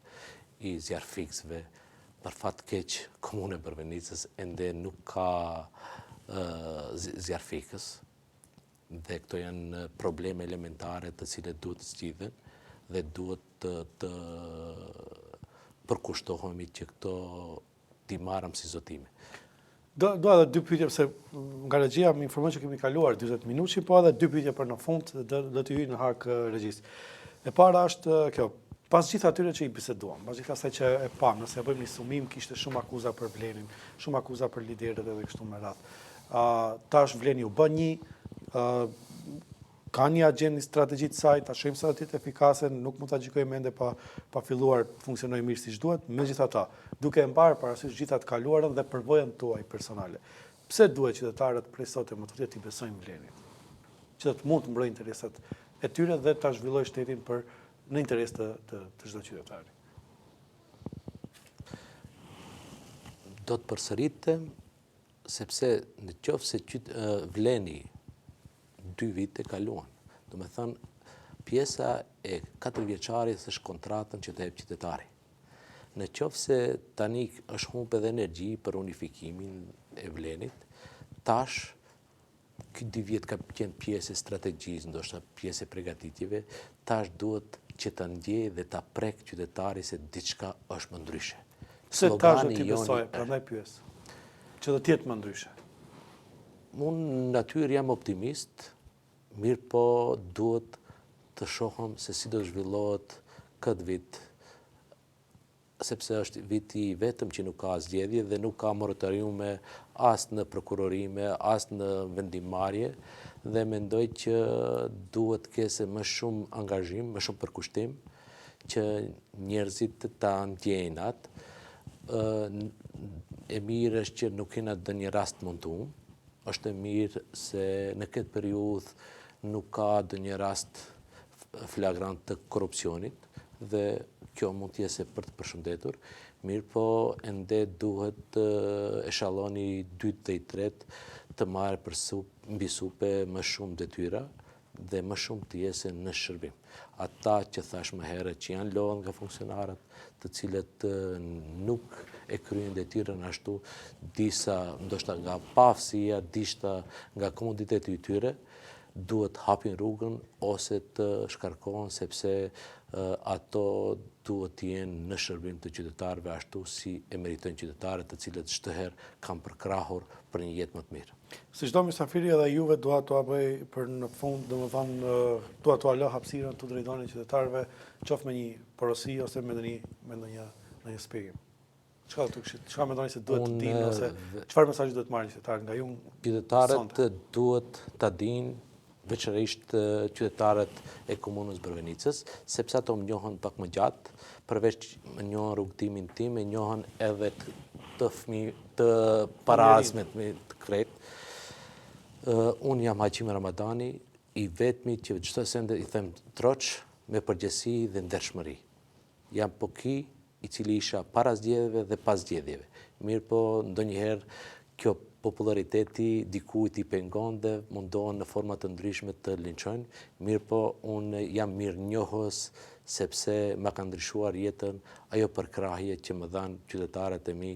Speaker 2: i zjarfikësve. Për fat keq, komuna e Brvenicës ende nuk ka zjarfikës dhe këto janë probleme elementare të cilet duhet të zgjidhen dhe duhet të përkushtohemi që këto t'i marrëm si zotime.
Speaker 1: Do edhe dy pyetje, pse nga regjia më informon që kemi kaluar 40 minutë, po edhe dy pyetje për në fund do t'i hyj në hak regjisë. E para është kjo, pas gjithë atyre që i biseduam, pas gjithë asaj që e pam, nëse bëjmë një sumim, kishte shumë akuza për Vlenin, shumë akuza për liderët edhe kështu me radhë. Tash Vleni u bë një, ka një agjendë, një strategji të saj, ta shohim sa do të jetë efikase, nuk mund ta gjykojmë ende pa filluar të funksionojë mirë siç duhet, megjithatë, duke e mbarë parasysh gjitha të kaluarën dhe përvojën tuaj personale. Pse duhet qytetarët prej sot e më të vërtetë i besojnë Vlenit? Që të mund të mbrojë interesat e tyre dhe ta zhvillojë shtetin në interes të çdo qytetari.
Speaker 2: Do të përsëritem sepse në qoftë se Vleni 2 vite kaluan, do me thënë pjesa e 4 vjeçarit është kontratën që të jep qytetari. Në qoftë se tani është humbë edhe energji për unifikimin e Vlenit, tash Ky 2 vjet ka qenë pjesë e strategjisë, ndoshta pjesë e përgatitjeve, tash duhet që ta ndjej dhe ta prek qytetari se diçka është më ndryshe.
Speaker 1: Se tash do t'i besoj, prandaj pyes. Që do t'jetë më ndryshe.
Speaker 2: Unë natyrë jam optimist, mirë po duhet të shohëm se si do zhvillohet këtë vit, sepse është viti vetëm që nuk ka zgjedhje dhe nuk ka moratoriume as në prokurorime, as në vendimarrje, dhe mendoj që duhet kese më shumë angazhim, më shumë përkushtim, që njerëzit ta ndjejnë atë. E mirë është që nuk kena ndonjë rast montuar, është e mirë se në këtë periudhë nuk ka ndonjë rast flagrant të korrupsionit dhe kjo mund të jetë për të përshëndetur, mirë po ende duhet eshalloni 2 dhe 3 të marrë për mbi supe më shumë detyra dhe më shumë të jesë në shërbim. Ata që thash më herët që janë lodhur nga funksionarët, të cilët nuk e kryejnë detyrën ashtu, disa ndoshta nga pafësia, disa nga komoditeti i tyre, duhet hapin rrugën ose të shkarkohen sepse ato duhet të jenë në shërbim të qytetarëve ashtu si e meritojnë qytetarët të cilët çdo herë kanë përkrahur për një jetë më të mirë.
Speaker 1: Si çdo mysafiri edhe juve dua t'ua bëj për në fund, domethënë dua t'ua lë hapësirën të drejtonin qytetarëve, qoftë me një porosi ose me ndonjë shpjegim. Çka mendoni se duhet të dinë ose çfarë mesazhi duhet marrin qytetarët nga ju?
Speaker 2: Qytetarët duhet ta dinë, veçanërisht qytetarët e komunës Brëvenicës, sepse ato më njohën pak më gjatë, përveç më njohën rrugtimin tim, e njohën edhe të parazmet të krejt. Unë jam Haqim Ramadani, i vetmi që çdo sende i them troç me përgjegjësi dhe ndershmëri. Jam poki i cili isha para zgjedhjeve dhe pas zgjedhjeve. Mirë po ndonjëherë kjo populariteti dikujt i pengon dhe mundohen në forma të ndryshme të linçojnë, mirë po unë jam mirë njohës sepse ma ka ndryshuar jetën ajo përkrahje që më dhanë qytetarët e mi,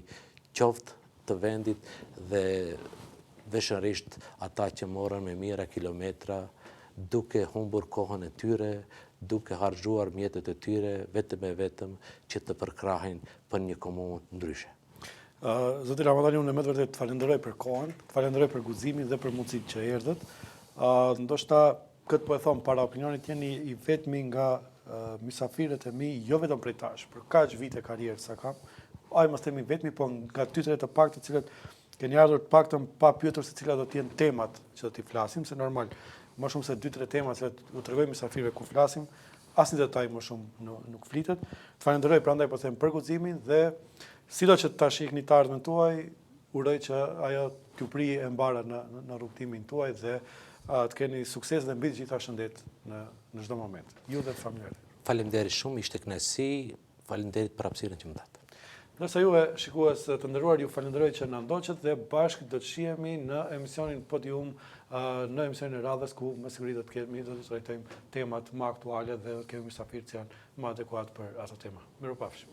Speaker 2: qoftë të vendit dhe veçanërisht ata që morën me mijëra kilometra, duke humbur kohën e tyre, duke harxhuar mjetet e tyre, vetëm që të përkrahin për një komunë ndryshe.
Speaker 1: Zoti Ramadani, unë me të vërtet të falenderoj për kohën, të falenderoj për guximin dhe për mundësitë që erdhët. Ndoshta këtë po e them para opinionit, jeni i vetmi nga mysafirët e mi, jo vetëm prej tash, për kaq vite karrierë sa kam. Ai mos themi vetmi, po nga 2-3 të pak të cilët keni ardhur të paktën pa pyetur se cilat do të jenë temat që do t'i flasim, se normal, më shumë se 2-3 tema që do t'rregojmë mysafirëve ku flasim, asnjë detaj më shumë nuk flitet. Të falenderoj prandaj po them për guximin dhe sido që tash ikni të ardhmen tuaj, uroj që ajo t'ju prije e mbara në rrugtimin tuaj dhe të keni sukses dhe mbi të gjitha shëndet në çdo moment. Ju dhe familjarët.
Speaker 2: Faleminderit shumë, ishte kënaqësi, faleminderit për hapësirën që më dhatë.
Speaker 1: Ndërsa juve, shikues të nderuar, ju falenderoj që na ndoqët dhe bashkë do të shihemi në emisionin Podium, në emisionin e radhës ku me siguri do të trajtojmë temat më aktuale dhe do të kemi mysafirë që janë më adekuat për ato tema. Mirupafshim.